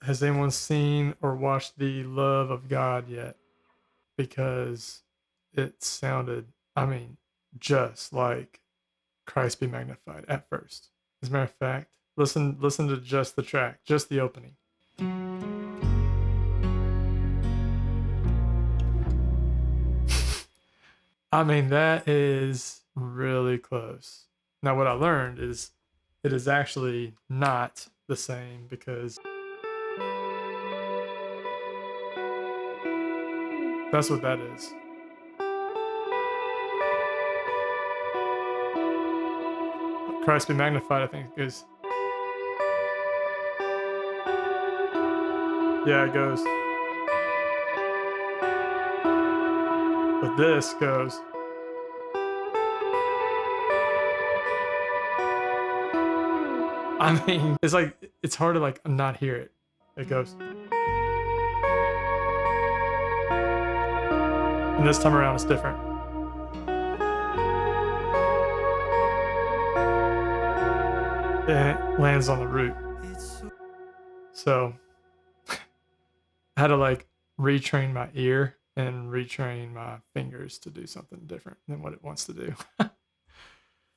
has anyone seen or watched The Love of God yet? Because it sounded, I mean, just like Christ Be Magnified at first. As a matter of fact, listen to just the track, just the opening. I mean, that is really close. Now, what I learned is it is actually not the same because that's what that is. But Christ Be Magnified, I think, is. Yeah, it goes. But this goes. I mean, it's like, it's hard to like not hear it. It goes. And this time around it's different. And it lands on the root. So I had to like retrain my ear and retrain my fingers to do something different than what it wants to do.